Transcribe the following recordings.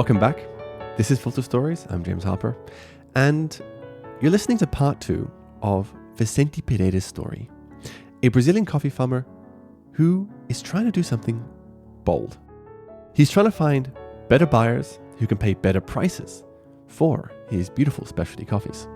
Welcome back. This is Filter Stories. I'm James Harper. And you're listening to part 2 of Vicente Pereira's story, a Brazilian coffee farmer who is trying to do something bold. He's trying to find better buyers who can pay better prices for his beautiful specialty coffees.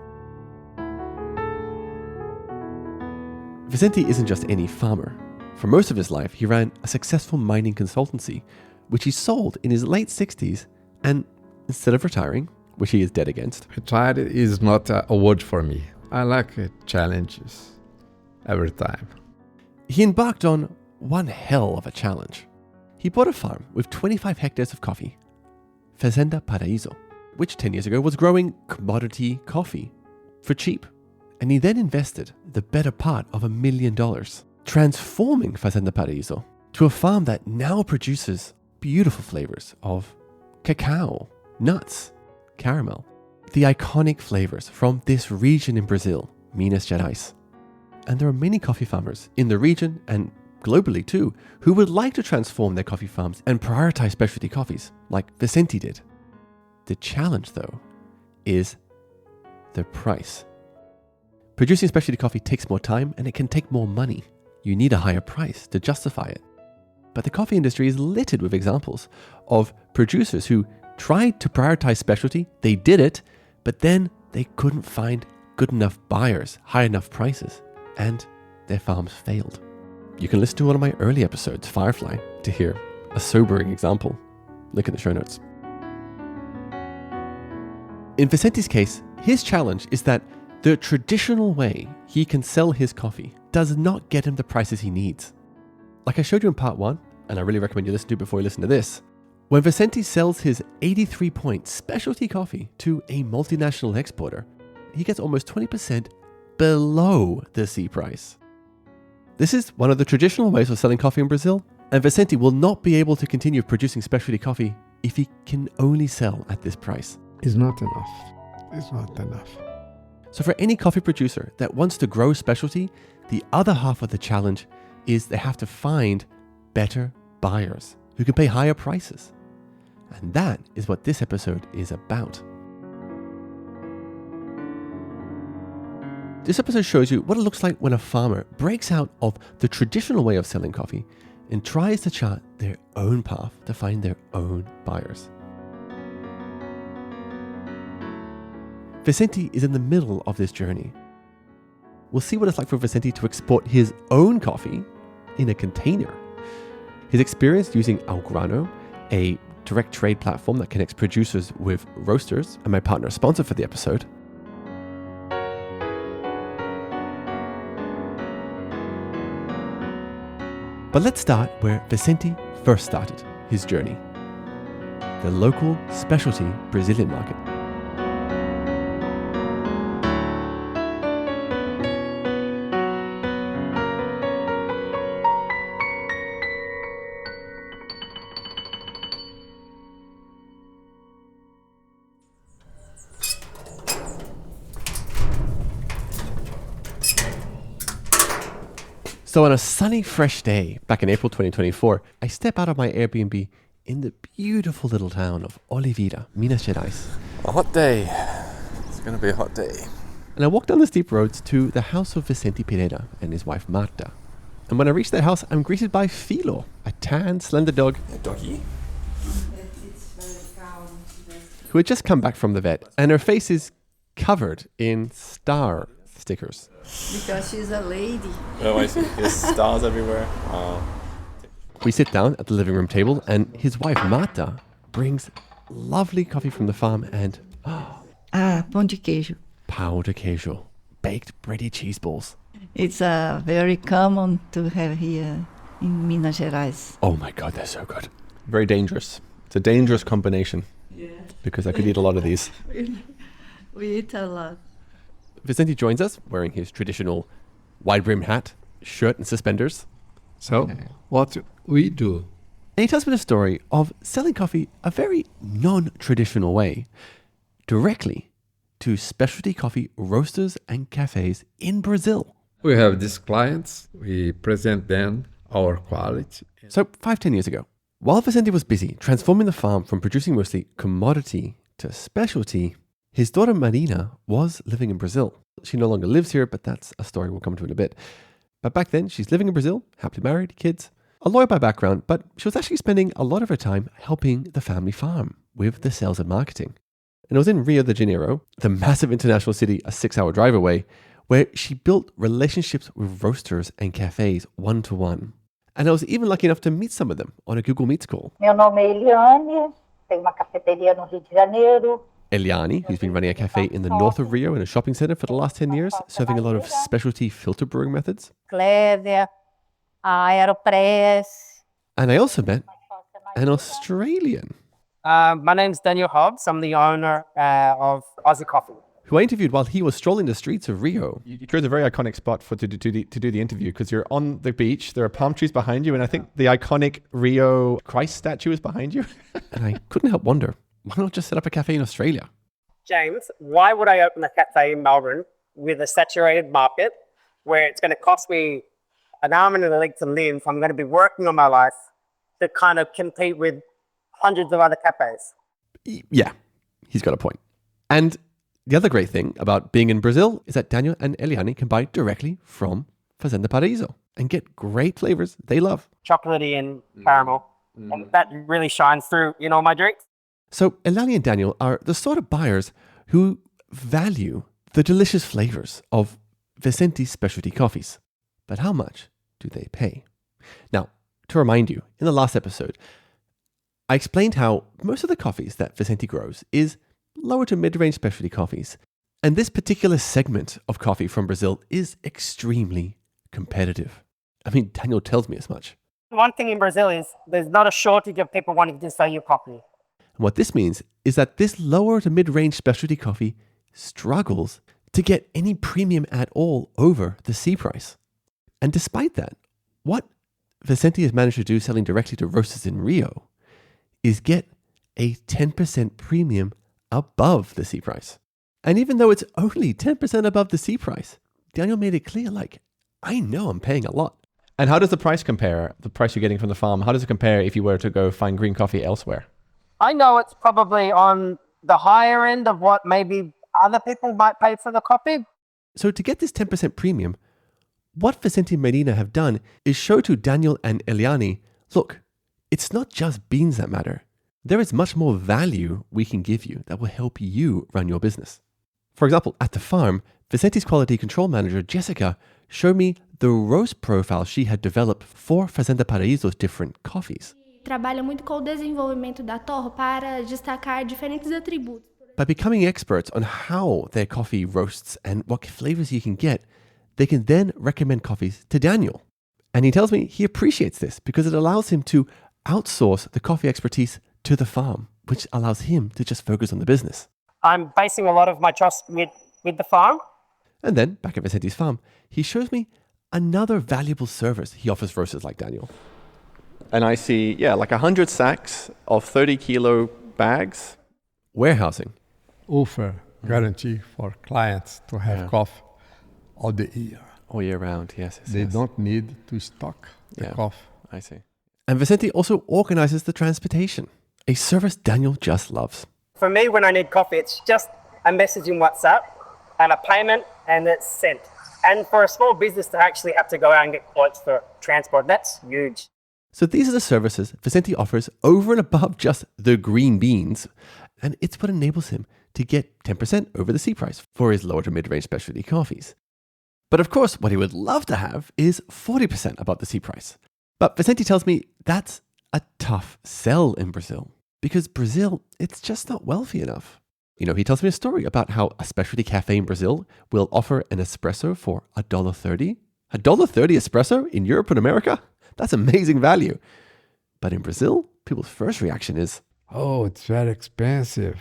Vicente isn't just any farmer. For most of his life, he ran a successful mining consultancy, which he sold in his late 60s, and instead of retiring, which he is dead against. Retired is not a word for me. I like challenges every time. He embarked on one hell of a challenge. He bought a farm with 25 hectares of coffee, Fazenda Paraíso, which 10 years ago was growing commodity coffee for cheap. And he then invested the better part of $1 million, transforming Fazenda Paraíso to a farm that now produces beautiful flavors of cacao, nuts, caramel, the iconic flavors from this region in Brazil, Minas Gerais. And there are many coffee farmers in the region and globally too, who would like to transform their coffee farms and prioritize specialty coffees, like Vicente did. The challenge, though, is the price. Producing specialty coffee takes more time and it can take more money. You need a higher price to justify it. But the coffee industry is littered with examples of producers who tried to prioritize specialty, they did it, but then they couldn't find good enough buyers, high enough prices, and their farms failed. You can listen to one of my early episodes, Firefly, to hear a sobering example. Link in the show notes. In Vicente's case, his challenge is that the traditional way he can sell his coffee does not get him the prices he needs. Like I showed you in part 1, and I really recommend you listen to it before you listen to this, when Vicente sells his 83-point specialty coffee to a multinational exporter, he gets almost 20% below the C price. This is one of the traditional ways of selling coffee in Brazil, and Vicente will not be able to continue producing specialty coffee if he can only sell at this price. It's not enough. It's not enough. So for any coffee producer that wants to grow specialty, the other half of the challenge is they have to find better buyers who can pay higher prices. And that is what this episode is about. This episode shows you what it looks like when a farmer breaks out of the traditional way of selling coffee and tries to chart their own path to find their own buyers. Vicente is in the middle of this journey. We'll see what it's like for Vicente to export his own coffee in a container. His experience using Al Grano, a direct trade platform that connects producers with roasters, and my partner sponsor for the episode. But let's start where Vicente first started his journey, the local specialty Brazilian market. So on a sunny, fresh day back in April 2024, I step out of my Airbnb in the beautiful little town of Oliveira, Minas Gerais. A hot day. It's going to be a hot day. And I walk down the steep roads to the house of Vicente Pereira and his wife Marta. And when I reach their house, I'm greeted by Filo, a tan, slender dog, A doggy. who had just come back from the vet, and her face is covered in star stickers. Because she's a lady. Oh, I see. There's stars everywhere. We sit down at the living room table, and his wife Marta brings lovely coffee from the farm and Pão de queijo. pão de queijo, baked bready cheese balls. It's very common to have here in Minas Gerais. Oh my God, they're so good. Very dangerous. It's a dangerous combination. Yeah. Because I could eat a lot of these. We eat a lot. Vicente joins us wearing his traditional wide-brimmed hat, shirt and suspenders. So, what we do? And he tells me the story of selling coffee a very non-traditional way, directly to specialty coffee roasters and cafes in Brazil. We have these clients, we present them our quality. So 5-10 years ago, While Vicente was busy transforming the farm from producing mostly commodity to specialty, his daughter Marina was living in Brazil. She no longer lives here, but that's a story we'll come to in a bit. But back then, she's living in Brazil, happily married, kids, a lawyer by background, but she was actually spending a lot of her time helping the family farm with the sales and marketing. And it was in Rio de Janeiro, the massive international city a 6-hour drive away, where she built relationships with roasters and cafes one-to-one. And I was even lucky enough to meet some of them on a Google Meets call. Meu nome é Eliane, tenho uma cafeteria no Rio de Janeiro. Eliane, who's been running a cafe in the north of Rio in a shopping center for the last 10 years, serving a lot of specialty filter brewing methods. Clévia, Aeropress. And I also met an Australian My name's Daniel Hobbs. I'm the owner of Aussie Coffee. who I interviewed while he was strolling the streets of Rio. You chose a very iconic spot to do the interview because you're on the beach. There are palm trees behind you, and I think the iconic Rio Christ statue is behind you. And I couldn't help wonder, why not just set up a cafe in Australia? James, why would I open a cafe in Melbourne with a saturated market where it's going to cost me an arm and a leg to live? I'm going to be working on my life to kind of compete with hundreds of other cafes. Yeah, he's got a point. And the other great thing about being in Brazil is that Daniel and Eliane can buy directly from Fazenda Paraíso and get great flavors they love. Chocolatey and caramel. And that really shines through in all my drinks. So Eliane and Daniel are the sort of buyers who value the delicious flavors of Vicente's specialty coffees. But how much do they pay? Now, to remind you, in the last episode, I explained how most of the coffees that Vicente grows is lower to mid-range specialty coffees. And this particular segment of coffee from Brazil is extremely competitive. I mean, Daniel tells me as much. One thing in Brazil is there's not a shortage of people wanting to sell you coffee. And what this means is that this lower to mid-range specialty coffee struggles to get any premium at all over the C price. And despite that, what Vicente has managed to do selling directly to roasters in Rio is get a 10% premium above the C price. And even though it's only 10% above the C price, Daniel made it clear, like, I know I'm paying a lot. And how does the price compare? The price you're getting from the farm, how does it compare if you were to go find green coffee elsewhere? I know it's probably on the higher end of what maybe other people might pay for the coffee. So to get this 10% premium, what Vicente and Marina have done is show to Daniel and Eliane, look, it's not just beans that matter. There is much more value we can give you that will help you run your business. For example, at the farm, Vicente's quality control manager, Jessica, showed me the roast profile she had developed for Fazenda Paraíso's different coffees. Trabalha muito com o desenvolvimento da torra para destacar diferentes atributos. By becoming experts on how their coffee roasts and what flavors you can get, they can then recommend coffees to Daniel. And he tells me he appreciates this because it allows him to outsource the coffee expertise to the farm, which allows him to just focus on the business. I'm basing a lot of my trust with the farm. And then, back at Vicente's farm, he shows me another valuable service he offers roasters like Daniel. And I see, like 100 sacks of 30 kilo bags. Warehousing. Offer guarantee for clients to have coffee all the year. All year round, yes. They don't need to stock the coffee. I see. And Vicente also organizes the transportation, a service Daniel just loves. For me, when I need coffee, it's just a message in WhatsApp and a payment and it's sent. And for a small business to actually have to go out and get quotes for transport, that's huge. So these are the services Vicente offers over and above just the green beans, and it's what enables him to get 10% over the C price for his lower to mid-range specialty coffees. But of course, what he would love to have is 40% above the C price. But Vicente tells me that's a tough sell in Brazil, because Brazil, it's just not wealthy enough. You know, he tells me a story about how a specialty cafe in Brazil will offer an espresso for $1.30. $1.30 espresso in Europe and America? That's amazing value. But in Brazil, people's first reaction is, Oh, it's very expensive.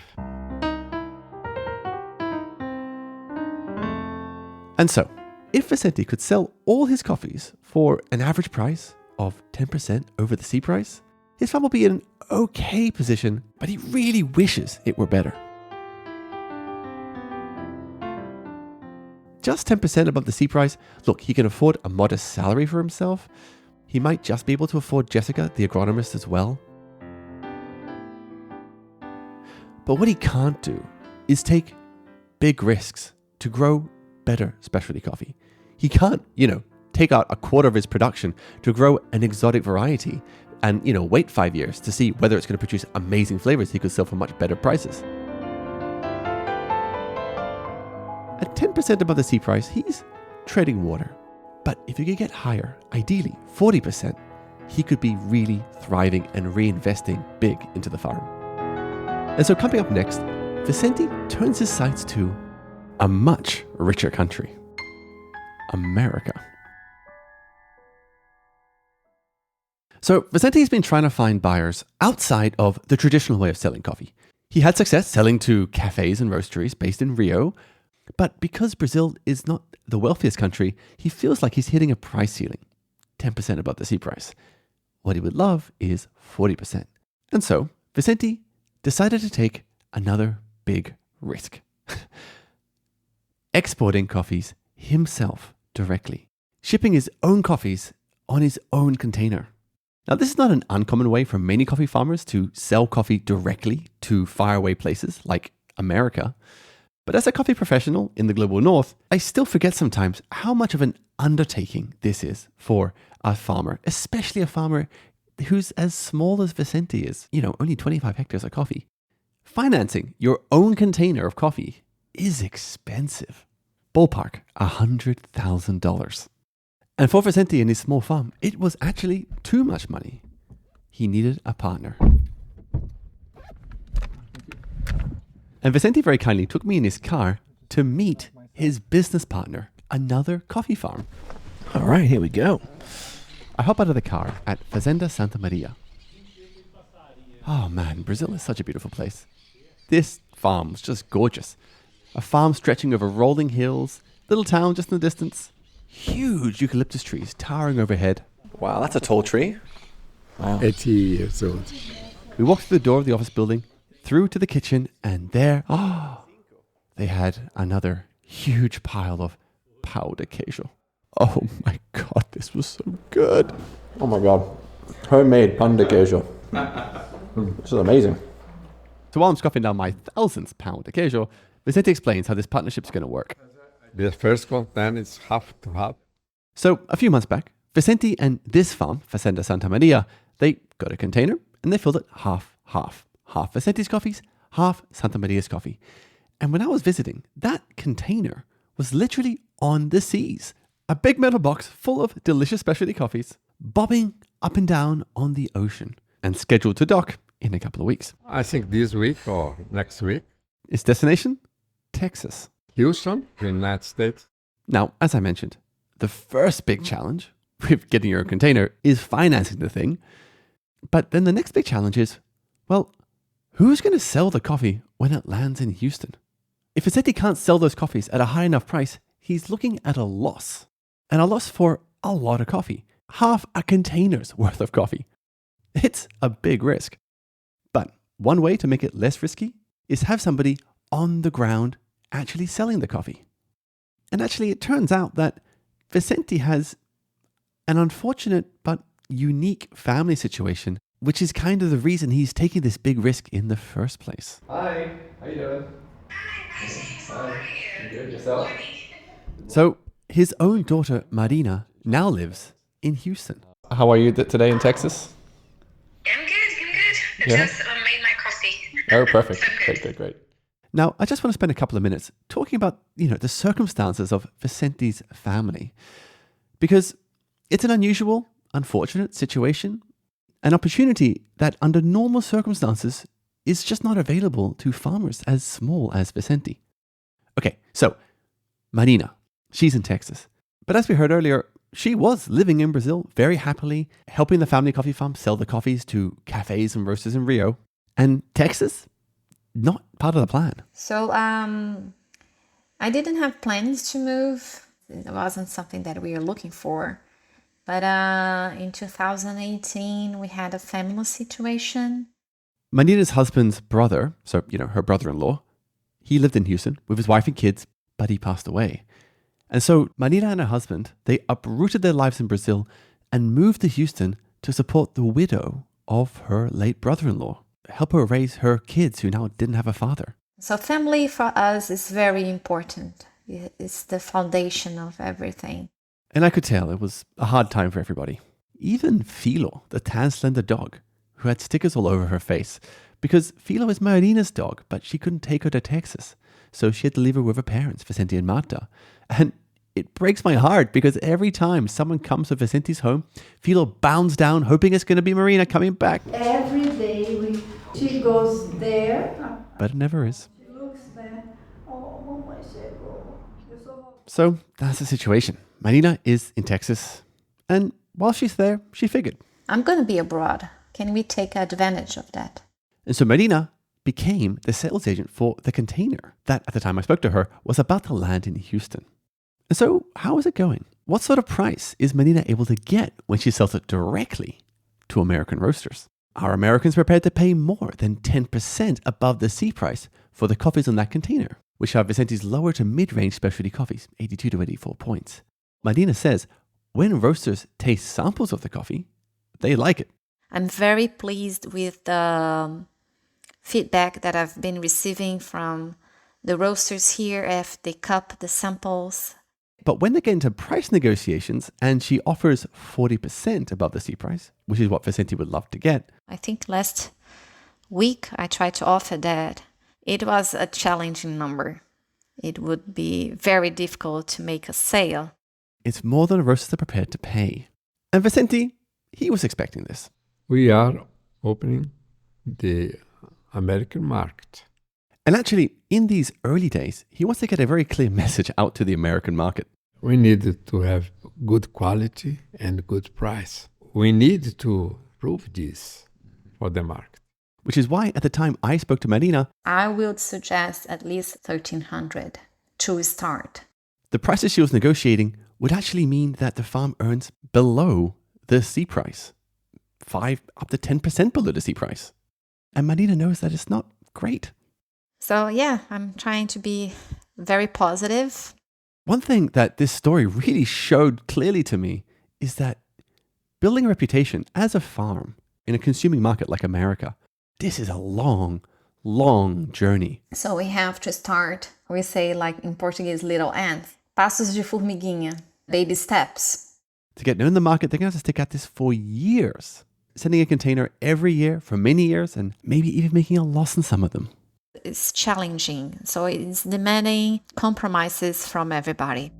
And so, if Vicente could sell all his coffees for an average price of 10% over the C price, his farm will be in an okay position, but he really wishes it were better. Just 10% above the C price, look, he can afford a modest salary for himself. He might just be able to afford Jessica, the agronomist, as well. But what he can't do is take big risks to grow better specialty coffee. He can't, take out a quarter of his production to grow an exotic variety and, wait 5 years to see whether it's going to produce amazing flavors he could sell for much better prices. At 10% above the C price, he's treading water. But if he could get higher, ideally 40%, he could be really thriving and reinvesting big into the farm. And so coming up next, Vicente turns his sights to a much richer country, America. So Vicente has been trying to find buyers outside of the traditional way of selling coffee. He had success selling to cafes and roasteries based in Rio, but because Brazil is not the wealthiest country, he feels like he's hitting a price ceiling, 10% above the C price. What he would love is 40%. And so Vicente decided to take another big risk. Exporting coffees himself directly, shipping his own coffees on his own container. Now, this is not an uncommon way for many coffee farmers to sell coffee directly to faraway places like America. But as a coffee professional in the global north, I still forget sometimes how much of an undertaking this is for a farmer, especially a farmer who's as small as Vicente is, only 25 hectares of coffee. Financing your own container of coffee is expensive. Ballpark, $100,000. And for Vicente and his small farm, it was actually too much money. He needed a partner. And Vicente very kindly took me in his car to meet his business partner, another coffee farm. All right, here we go. I hop out of the car at Fazenda Santa Maria. Oh man, Brazil is such a beautiful place. This farm was just gorgeous. A farm stretching over rolling hills, little town just in the distance. Huge eucalyptus trees towering overhead. Wow, that's a tall tree. Wow. 80 years old. We walked through the door of the office building, through to the kitchen, and there, they had another huge pile of pão de queijo. Oh my God, this was so good. Oh my God. Homemade pão de queijo. This is amazing. So while I'm scoffing down my 1000th pão de queijo, Vicente explains how this partnership is going to work. The first one, then it's half to half. So a few months back, Vicente and this farm, Fazenda Santa Maria, they got a container and they filled it half. Half Vicente's coffees, half Santa Maria's coffee. And when I was visiting, that container was literally on the seas. A big metal box full of delicious specialty coffees, bobbing up and down on the ocean and scheduled to dock in a couple of weeks. I think this week or next week. Its destination? Texas. Houston, the United States. Now, as I mentioned, the first big challenge with getting your own container is financing the thing. But then the next big challenge is, well, who's going to sell the coffee when it lands in Houston? If Vicente can't sell those coffees at a high enough price, he's looking at a loss. And a loss for a lot of coffee. Half a container's worth of coffee. It's a big risk. But one way to make it less risky is have somebody on the ground actually selling the coffee. And actually, it turns out that Vicente has an unfortunate but unique family situation, which is kind of the reason he's taking this big risk in the first place. Hi, how you doing? Hi, you good yourself? So his own daughter, Marina, now lives in Houston. How are you today in Texas? I'm good. I Yeah? just made my coffee. Oh, perfect. So good. Great. Now, I just want to spend a couple of minutes talking about, the circumstances of Vicente's family. Because it's an unusual, unfortunate situation, an opportunity that under normal circumstances is just not available to farmers as small as Vicente. Okay, so Marina, she's in Texas. But as we heard earlier, she was living in Brazil very happily, helping the family coffee farm sell the coffees to cafes and roasters in Rio. And Texas, not part of the plan. So I didn't have plans to move. It wasn't something that we were looking for. But in 2018, we had a family situation. Marina's husband's brother, so, her brother-in-law, he lived in Houston with his wife and kids, but he passed away. And so Marina and her husband, they uprooted their lives in Brazil and moved to Houston to support the widow of her late brother-in-law. help her raise her kids who now didn't have a father. So family for us is very important. It's the foundation of everything. And I could tell it was a hard time for everybody. Even Philo, the tan slender dog, who had stickers all over her face, because Philo is Marina's dog, but she couldn't take her to Texas. So she had to leave her with her parents, Vicente and Marta. And it breaks my heart because every time someone comes to Vicente's home, Philo bounds down, hoping it's going to be Marina coming back. Every day she goes there. But it never is. She looks there. Oh, mamãe chegou. So that's the situation. Marina is in Texas. And while she's there, she figured, I'm going to be abroad. Can we take advantage of that? And so Marina became the sales agent for the container that, at the time I spoke to her, was about to land in Houston. And so how is it going? What sort of price is Marina able to get when she sells it directly to American roasters? Are Americans prepared to pay more than 10% above the C price for the coffees in that container, which are Vicente's lower to mid-range specialty coffees, 82 to 84 points? Marina says when roasters taste samples of the coffee, they like it. I'm very pleased with the feedback that I've been receiving from the roasters here after they cup the samples. But when they get into price negotiations and she offers 40% above the C price, which is what Vicente would love to get. I think last week I tried to offer that. It was a challenging number. It would be very difficult to make a sale. It's more than roasters are prepared to pay. And Vicente, he was expecting this. We are opening the American market. And actually, in these early days, he wants to get a very clear message out to the American market. We need to have good quality and good price. We need to prove this for the market. Which is why at the time I spoke to Marina, I would suggest at least $1,300 to start. The prices she was negotiating would actually mean that the farm earns below the C price. 5 up to 10% below the C price. And Marina knows that it's not great. So yeah, I'm trying to be very positive. One thing that this story really showed clearly to me is that building a reputation as a farm in a consuming market like America, this is a long, long journey. So we have to start, we say like in Portuguese, little ants. Passos de formiguinha, baby steps. To get known in the market, they're going to have to stick at this for years. Sending a container every year for many years and maybe even making a loss in some of them. It's challenging, so it's demanding compromises from everybody.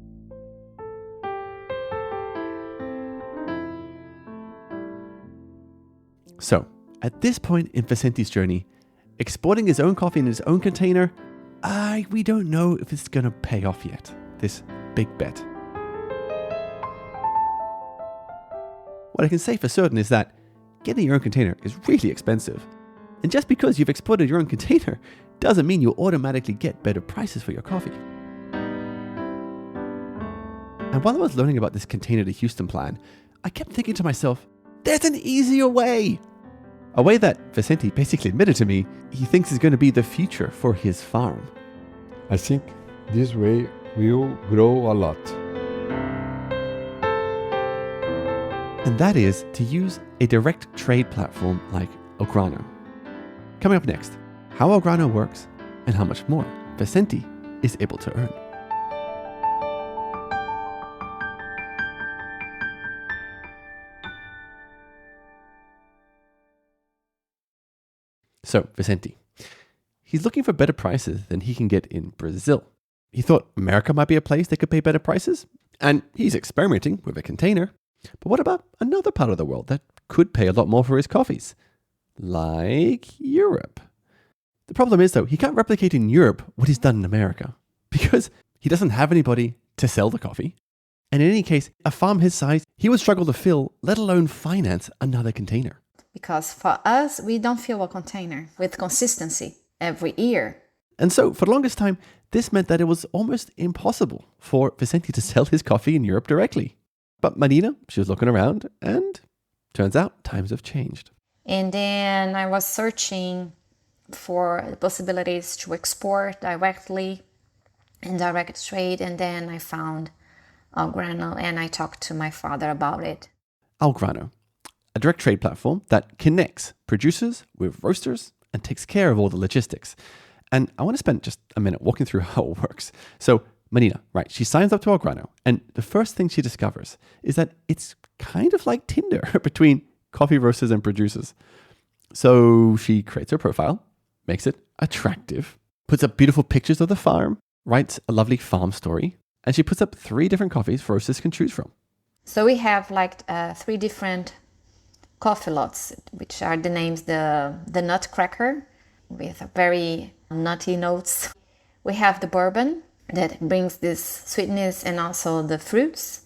So, at this point in Vicente's journey, exporting his own coffee in his own container, we don't know if it's going to pay off yet, this big bet. What I can say for certain is that getting your own container is really expensive. And just because you've exported your own container doesn't mean you'll automatically get better prices for your coffee. And while I was learning about this container to Houston plan, I kept thinking to myself, there's an easier way. A way that Vicente basically admitted to me he thinks is going to be the future for his farm. I think this way will grow a lot. And that is to use a direct trade platform like Ograno. Coming up next, how Ograno works and how much more Vicente is able to earn. So, Vicente, he's looking for better prices than he can get in Brazil. He thought America might be a place they could pay better prices, and he's experimenting with a container. But what about another part of the world that could pay a lot more for his coffees? Like Europe. The problem is, though, he can't replicate in Europe what he's done in America because he doesn't have anybody to sell the coffee. And in any case, a farm his size, he would struggle to fill, let alone finance another container. Because for us, we don't fill a container with consistency every year. And so, for the longest time, this meant that it was almost impossible for Vicente to sell his coffee in Europe directly. But Marina, she was looking around, and turns out times have changed. And then I was searching for the possibilities to export directly and direct trade, and then I found Ograno, and I talked to my father about it. Ograno, a direct trade platform that connects producers with roasters and takes care of all the logistics. And I want to spend just a minute walking through how it works. So Marina, right, she signs up to Algrano, and the first thing she discovers is that it's kind of like Tinder between coffee roasters and producers. So she creates her profile, makes it attractive, puts up beautiful pictures of the farm, writes a lovely farm story, and she puts up 3 different coffees roasters can choose from. So we have like 3 different coffee lots, which are the names, the Nutcracker, with very nutty notes. We have the Bourbon, that brings this sweetness and also the fruits.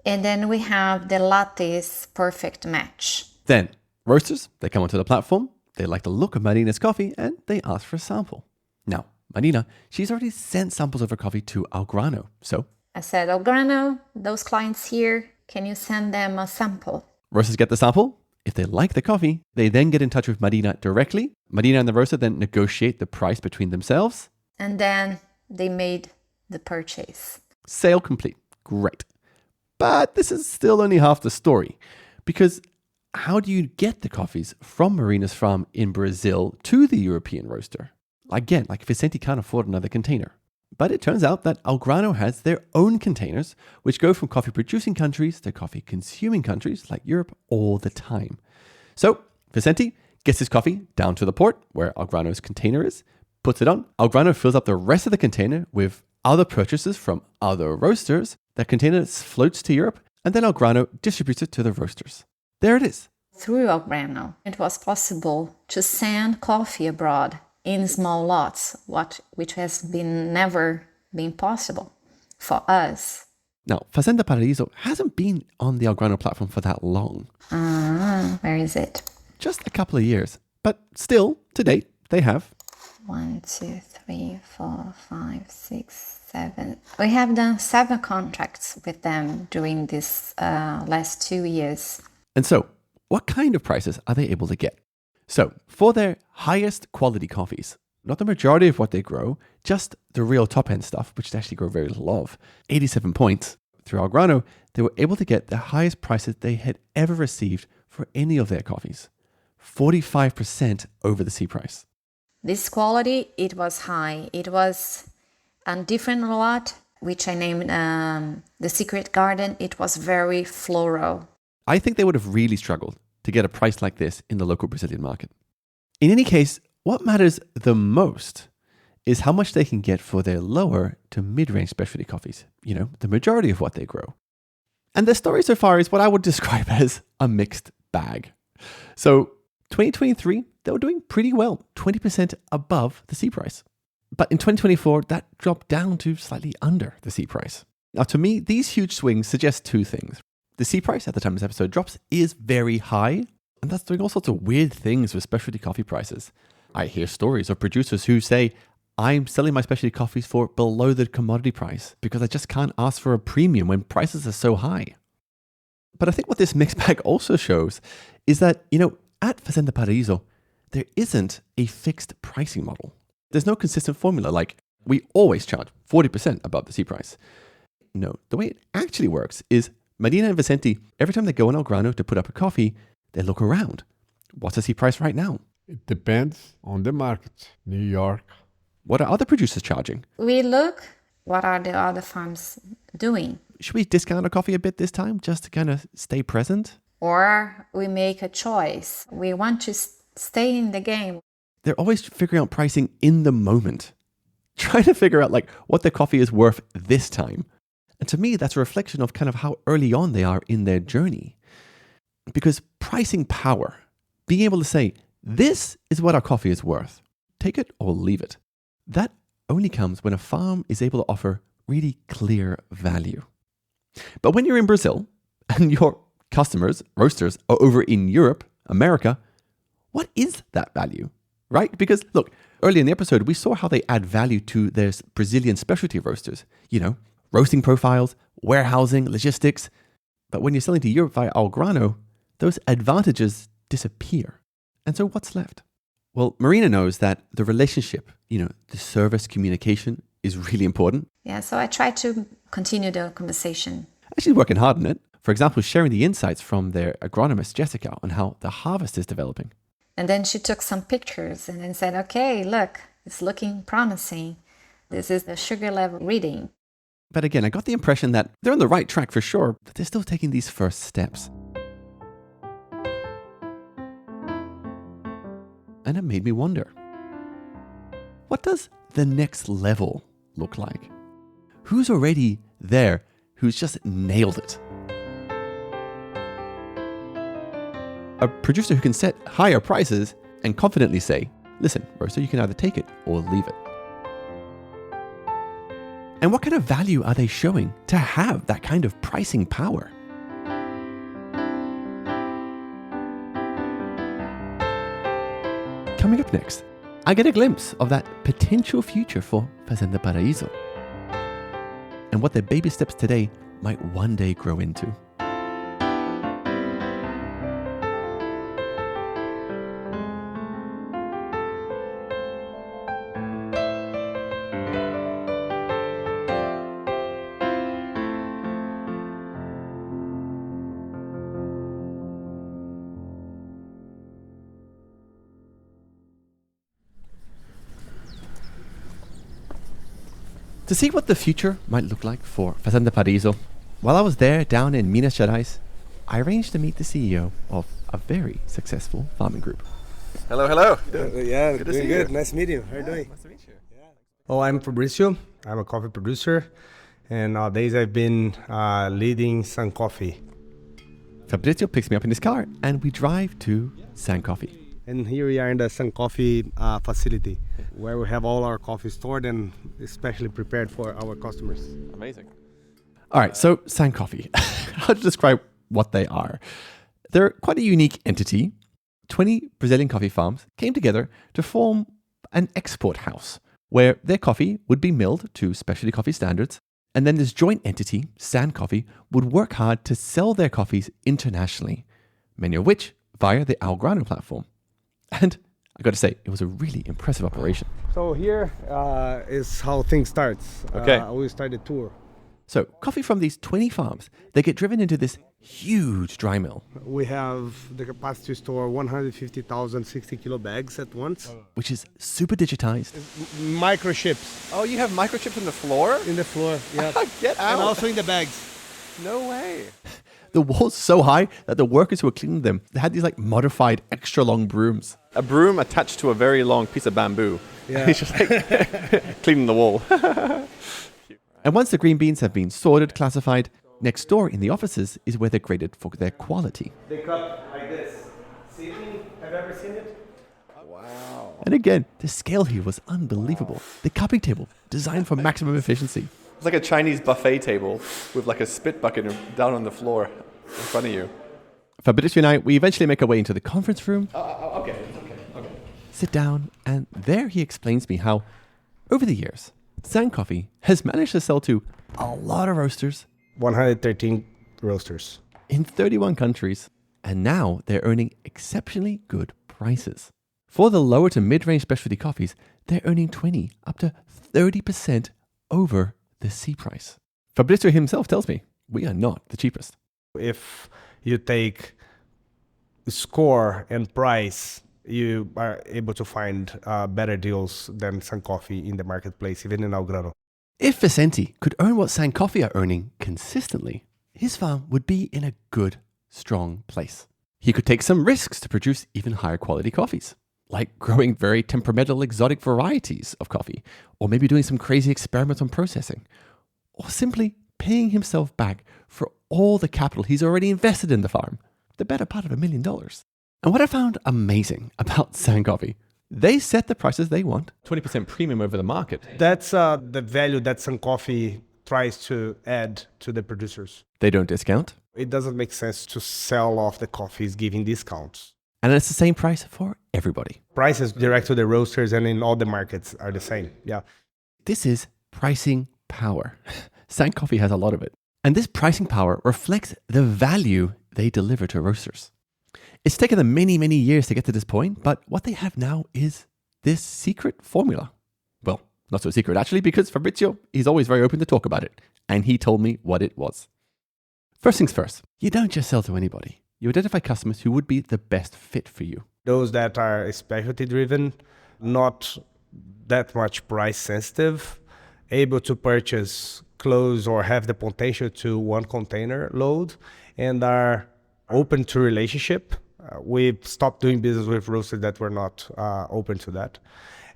And then we have the Latte's Perfect Match. Then, roasters, they come onto the platform, they like the look of Marina's coffee, and they ask for a sample. Now, Marina, she's already sent samples of her coffee to Algrano, so... I said, Algrano, those clients here, can you send them a sample? Roasters get the sample. If they like the coffee, they then get in touch with Marina directly. Marina and the roaster then negotiate the price between themselves. And then they made the purchase. Sale complete. Great. But this is still only half the story. Because how do you get the coffees from Marina's farm in Brazil to the European roaster? Again, like Vicente can't afford another container. But it turns out that Algrano has their own containers, which go from coffee producing countries to coffee consuming countries like Europe all the time. So Vicente gets his coffee down to the port where Algrano's container is, puts it on. Algrano fills up the rest of the container with other purchases from other roasters. That container floats to Europe, and then Algrano distributes it to the roasters. There it is. Through Algrano, it was possible to send coffee abroad in small lots, which has never been possible for us. Now, Fazenda Paraíso hasn't been on the Algrano platform for that long. Where is it? Just a couple of years. But still, to date, they have 1, 2, 3, 4, 5, 6, 7. We have done 7 contracts with them during this last 2 years. And so, what kind of prices are they able to get? So, for their highest quality coffees, not the majority of what they grow, just the real top-end stuff, which they actually grow very little of, 87 points, through Algrano, they were able to get the highest prices they had ever received for any of their coffees. 45% over the C price. This quality, it was high. It was a different lot, which I named the Secret Garden. It was very floral. I think they would have really struggled to get a price like this in the local Brazilian market. In any case, what matters the most is how much they can get for their lower to mid-range specialty coffees, the majority of what they grow. And their story so far is what I would describe as a mixed bag. So 2023, they were doing pretty well, 20% above the C price. But in 2024, that dropped down to slightly under the C price. Now, to me, these huge swings suggest 2 things. The C price at the time this episode drops is very high, and that's doing all sorts of weird things with specialty coffee prices. I hear stories of producers who say, I'm selling my specialty coffees for below the commodity price because I just can't ask for a premium when prices are so high. But I think what this mixed bag also shows is that, at Fazenda Paraíso, there isn't a fixed pricing model. There's no consistent formula like we always charge 40% above the C price. No, the way it actually works is Marina and Vicente, every time they go on Algrano to put up a coffee, they look around. What's the C price right now? It depends on the market. New York. What are other producers charging? We look, what are the other farms doing? Should we discount our coffee a bit this time just to kind of stay present? Or we make a choice. We want to stay in the game. They're always figuring out pricing in the moment. Trying to figure out what their coffee is worth this time. And to me, that's a reflection of kind of how early on they are in their journey. Because pricing power, being able to say, this is what our coffee is worth, take it or leave it, that only comes when a farm is able to offer really clear value. But when you're in Brazil and your customers, roasters, are over in Europe, America, what is that value, right? Because look, earlier in the episode, we saw how they add value to their Brazilian specialty roasters, roasting profiles, warehousing, logistics. But when you're selling to Europe via Algrano, those advantages disappear. And so what's left? Well, Marina knows that the relationship, the service communication is really important. Yeah, so I try to continue the conversation. And she's working hard on it. For example, sharing the insights from their agronomist, Jessica, on how the harvest is developing. And then she took some pictures and then said, okay, look, it's looking promising. This is the sugar level reading. But again, I got the impression that they're on the right track for sure, but they're still taking these first steps. And it made me wonder, what does the next level look like? Who's already there? Who's just nailed it? A producer who can set higher prices and confidently say, listen, roaster, you can either take it or leave it. And what kind of value are they showing to have that kind of pricing power? Coming up next, I get a glimpse of that potential future for Fazenda Paraíso and what their baby steps today might one day grow into. To see what the future might look like for Fazenda Paraíso, while I was there down in Minas Gerais, I arranged to meet the CEO of a very successful farming group. Hello, hello. Yeah, good to doing see good. you. Nice to meet you. How are you doing? Nice to meet you. Oh, I'm Fabrizio. I'm a coffee producer, and nowadays I've been leading Sun Coffee. Fabrizio picks me up in his car and we drive to Sun Coffee. And here we are in the Sun Coffee facility, where we have all our coffee stored and especially prepared for our customers. Amazing. All right, so Sun Coffee. How to describe what they are? They're quite a unique entity. 20 Brazilian coffee farms came together to form an export house where their coffee would be milled to specialty coffee standards. And then this joint entity, Sun Coffee, would work hard to sell their coffees internationally, many of which via the Algrano platform. And I got to say, it was a really impressive operation. So here is how things start. Okay. We start the tour. So coffee from these 20 farms, they get driven into this huge dry mill. We have the capacity to store 150,000 60-kilo bags at once. Which is super digitized. Microchips. Oh, you have microchips in the floor? In the floor, yeah. Get out. And also in the bags. No way. The walls so high that the workers who were cleaning them, they had these like modified extra long brooms. A broom attached to a very long piece of bamboo. Yeah. He's just like cleaning the wall. And once the green beans have been sorted, classified, next door in the offices is where they're graded for their quality. They cut like this. See? Have you ever seen it? Wow. And again, the scale here was unbelievable. The cupping table, designed for maximum efficiency. It's like a Chinese buffet table with like a spit bucket down on the floor in front of you. Fabrizio and I, we eventually make our way into the conference room, Okay. sit down, and there he explains me how, over the years, Sun Coffee has managed to sell to a lot of roasters 113 roasters. in 31 countries, and now they're earning exceptionally good prices. For the lower to mid-range specialty coffees, they're earning 20 up to 30% over the C price. Fabrizio himself tells me we are not the cheapest. If you take score and price, you are able to find better deals than Sun Coffee in the marketplace, even in Algrano. If Vicente could earn what Sun Coffee are earning consistently, his farm would be in a good, strong place. He could take some risks to produce even higher quality coffees, like growing very temperamental exotic varieties of coffee, or maybe doing some crazy experiments on processing, or simply paying himself back for all the capital he's already invested in the farm, the better part of $1 million. And what I found amazing about Sun Coffee, they set the prices they want, 20% premium over the market. That's the value that Sun Coffee tries to add to the producers. They don't discount. It doesn't make sense to sell off the coffees giving discounts. And it's the same price for everybody. Prices direct to the roasters and in all the markets are the same. Yeah. This is pricing power. Sun Coffee has a lot of it. And this pricing power reflects the value they deliver to roasters. It's taken them many, many years to get to this point, but what they have now is this secret formula. Well, not so secret actually, because Fabrizio, he's always very open to talk about it. And he told me what it was. First things first, you don't just sell to anybody. You identify customers who would be the best fit for you. Those that are specialty driven, not that much price sensitive, able to purchase close or have the potential to one container load, and are open to relationship. We've stopped doing business with roasters that were not open to that,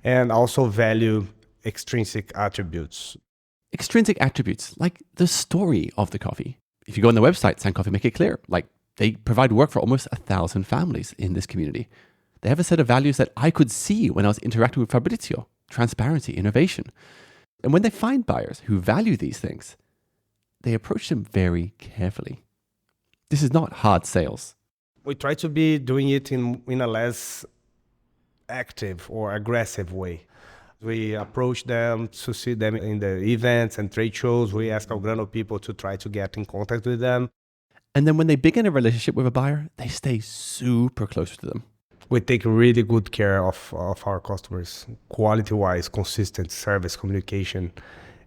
and also value extrinsic attributes. Extrinsic attributes, like the story of the coffee. If you go on the website, San Coffee make it clear, like they provide work for almost 1,000 families in this community. They have a set of values that I could see when I was interacting with Fabrizio: transparency, innovation. And when they find buyers who value these things, they approach them very carefully. This is not hard sales. We try to be doing it in a less active or aggressive way. We approach them to see them in the events and trade shows. We ask our Grano people to try to get in contact with them. And then when they begin a relationship with a buyer, they stay super close to them. We take really good care of our customers, quality-wise, consistent service, communication,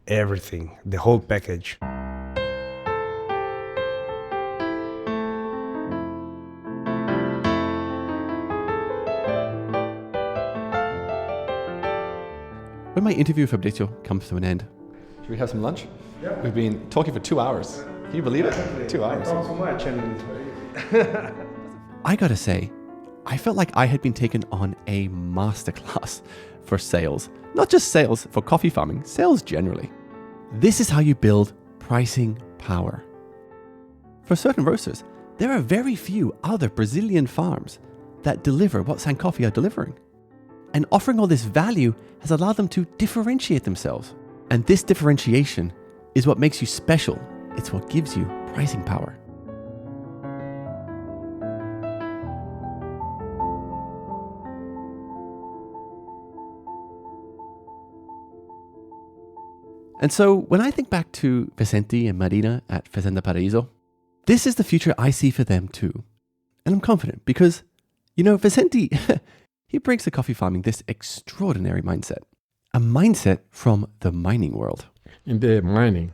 everything, the whole package. When my interview with Fabrizio comes to an end, Should we have some lunch? Yeah. We've been talking for 2 hours. Can you believe it? 2 hours. Not so much. I gotta say, I felt like I had been taken on a masterclass for sales. Not just sales for coffee farming, sales generally. This is how you build pricing power. For certain roasters, there are very few other Brazilian farms that deliver what San Coffee are delivering. And offering all this value has allowed them to differentiate themselves. And this differentiation is what makes you special. It's what gives you pricing power. And so when I think back to Vicente and Marina at Fazenda Paraíso, this is the future I see for them too. And I'm confident because, Vicente, he brings to coffee farming this extraordinary mindset. A mindset from the mining world. In the mining,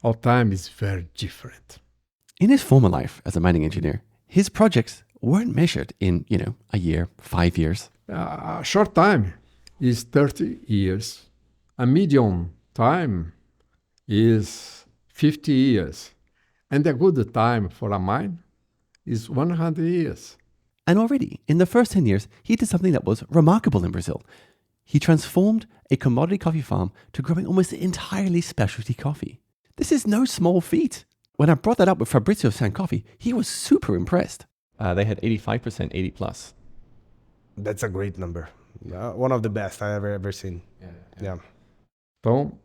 our time is very different. In his former life as a mining engineer, his projects weren't measured in, a year, 5 years. A short time is 30 years. A medium time is 50 years. And a good time for a mine is 100 years. And already, in the first 10 years, he did something that was remarkable in Brazil. He transformed a commodity coffee farm to growing almost entirely specialty coffee. This is no small feat. When I brought that up with Fabrizio of San Coffee, he was super impressed. They had 85%, 80 plus. That's a great number. One of the best I've ever seen. Yeah. Então,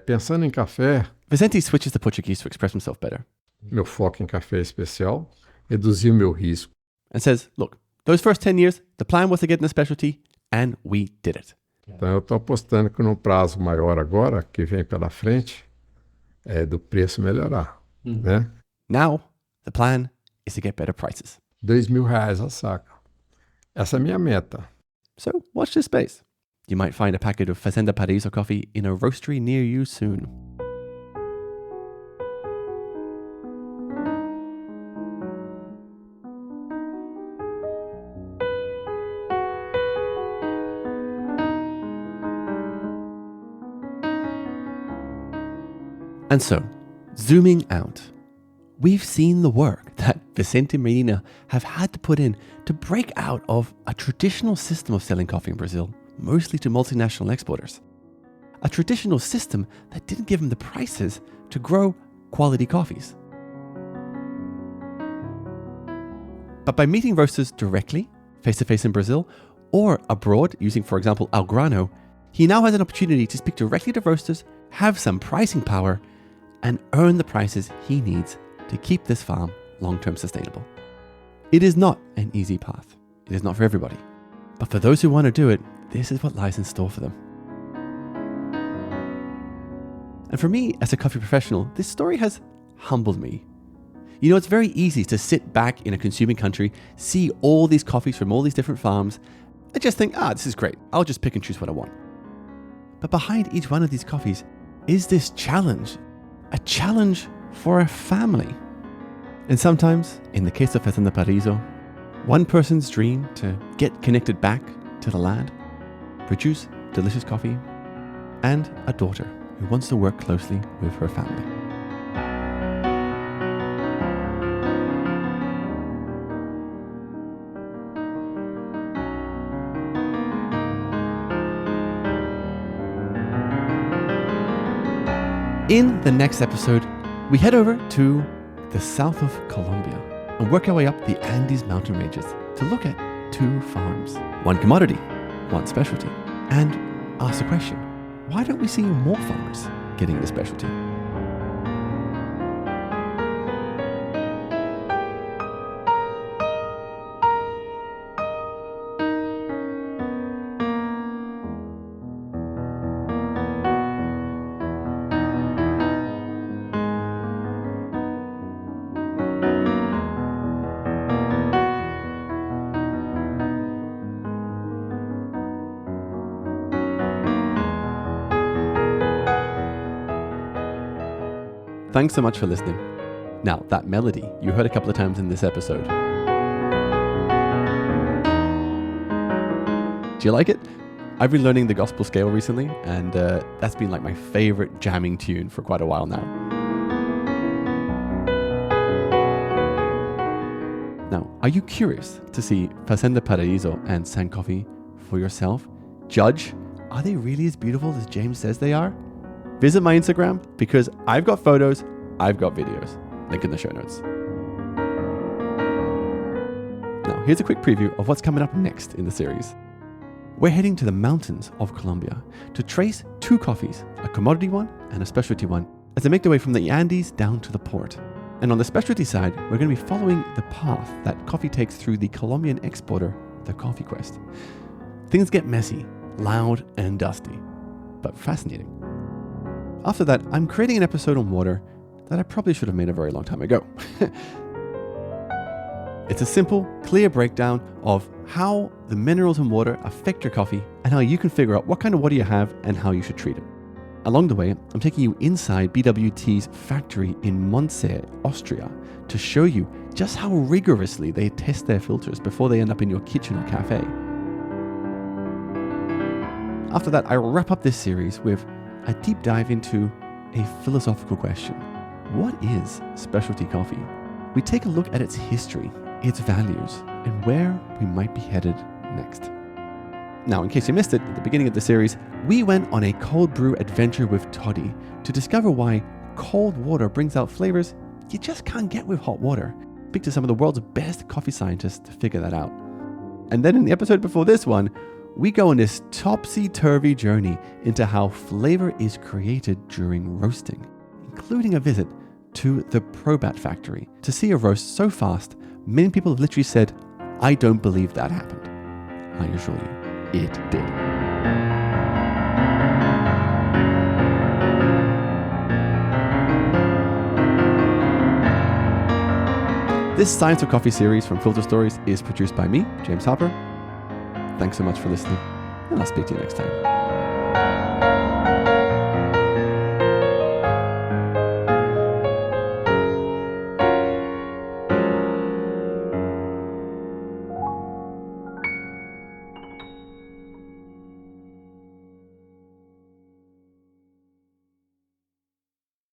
pensando em café, Vicente switches to Portuguese to express himself better. Meu foco em café especial, reduzir o meu risco. And says, look, those first 10 years, the plan was to get in a specialty, and we did it. Então, eu estou apostando que no prazo maior agora, que vem pela frente, é do preço melhorar, né? Now, the plan is to get better prices. R$2.000 a saca. Essa é a minha meta. So, watch this space. You might find a packet of Fazenda Paraíso coffee in a roastery near you soon. And so, zooming out, we've seen the work that Vicente and Marina have had to put in to break out of a traditional system of selling coffee in Brazil, mostly to multinational exporters. A traditional system that didn't give them the prices to grow quality coffees. But by meeting roasters directly, face-to-face in Brazil, or abroad using, for example, El Grano, he now has an opportunity to speak directly to roasters, have some pricing power, and earn the prices he needs to keep this farm long-term sustainable. It is not an easy path. It is not for everybody. But for those who want to do it, this is what lies in store for them. And for me, as a coffee professional, this story has humbled me. It's very easy to sit back in a consuming country, see all these coffees from all these different farms, and just think, this is great. I'll just pick and choose what I want. But behind each one of these coffees is this challenge. A challenge for a family. And sometimes, in the case of Fazenda Paraíso, one person's dream to get connected back to the land, produce delicious coffee, and a daughter who wants to work closely with her family. In the next episode, we head over to the south of Colombia and work our way up the Andes mountain ranges to look at 2 farms, one commodity, one specialty, and ask the question, why don't we see more farmers getting the specialty? Thanks so much for listening. Now, that melody you heard a couple of times in this episode. Do you like it? I've been learning the gospel scale recently, and that's been like my favorite jamming tune for quite a while now. Now, are you curious to see Fazenda Paraíso and Sankofi for yourself? Judge, are they really as beautiful as James says they are? Visit my Instagram because I've got photos, I've got videos. Link in the show notes. Now, here's a quick preview of what's coming up next in the series. We're heading to the mountains of Colombia to trace 2 coffees, a commodity one and a specialty one, as they make their way from the Andes down to the port. And on the specialty side, we're going to be following the path that coffee takes through the Colombian exporter, the Coffee Quest. Things get messy, loud, and dusty, but fascinating. After that, I'm creating an episode on water that I probably should have made a very long time ago. It's a simple, clear breakdown of how the minerals in water affect your coffee and how you can figure out what kind of water you have and how you should treat it. Along the way, I'm taking you inside BWT's factory in Monza, Austria, to show you just how rigorously they test their filters before they end up in your kitchen or cafe. After that, I wrap up this series with a deep dive into a philosophical question. What is specialty coffee? We take a look at its history, its values, and where we might be headed next. Now, in case you missed it, at the beginning of the series, we went on a cold brew adventure with Toddy to discover why cold water brings out flavors you just can't get with hot water. Speak to some of the world's best coffee scientists to figure that out. And then in the episode before this one, we go on this topsy-turvy journey into how flavor is created during roasting, including a visit to the Probat factory to see a roast so fast, many people have literally said, I don't believe that happened. I assure you, it did. This Science of Coffee series from Filter Stories is produced by me, James Harper. Thanks so much for listening, and I'll speak to you next time.